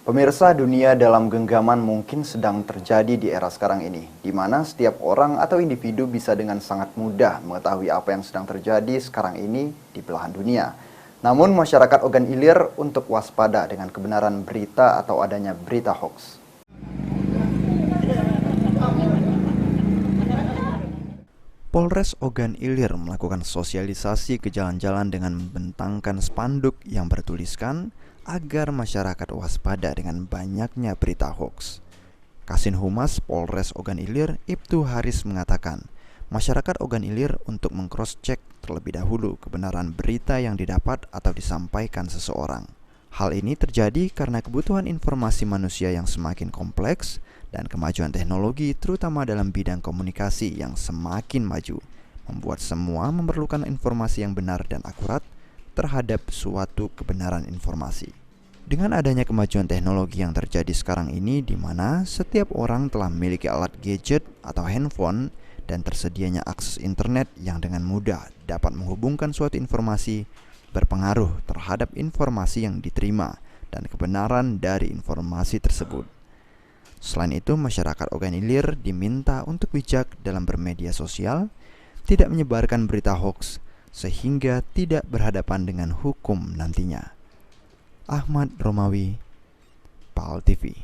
Pemirsa, dunia dalam genggaman mungkin sedang terjadi di era sekarang ini, di mana setiap orang atau individu bisa dengan sangat mudah mengetahui apa yang sedang terjadi sekarang ini di belahan dunia. Namun masyarakat Ogan Ilir untuk waspada dengan kebenaran berita atau adanya berita hoax. Polres Ogan Ilir melakukan sosialisasi ke jalan-jalan dengan membentangkan spanduk yang bertuliskan agar masyarakat waspada dengan banyaknya berita hoax. Kasih Humas Polres Ogan Ilir, Ibtu Haris mengatakan, masyarakat Ogan Ilir untuk meng-cross-check terlebih dahulu kebenaran berita yang didapat atau disampaikan seseorang. Hal ini terjadi karena kebutuhan informasi manusia yang semakin kompleks dan kemajuan teknologi terutama dalam bidang komunikasi yang semakin maju, membuat semua memerlukan informasi yang benar dan akurat terhadap suatu kebenaran informasi. Dengan adanya kemajuan teknologi yang terjadi sekarang ini di mana setiap orang telah memiliki alat gadget atau handphone dan tersedianya akses internet yang dengan mudah dapat menghubungkan suatu informasi berpengaruh terhadap informasi yang diterima dan kebenaran dari informasi tersebut. Selain itu, masyarakat Ogan Ilir diminta untuk bijak dalam bermedia sosial, tidak menyebarkan berita hoax sehingga tidak berhadapan dengan hukum nantinya. Ahmad Romawi, PAL TV.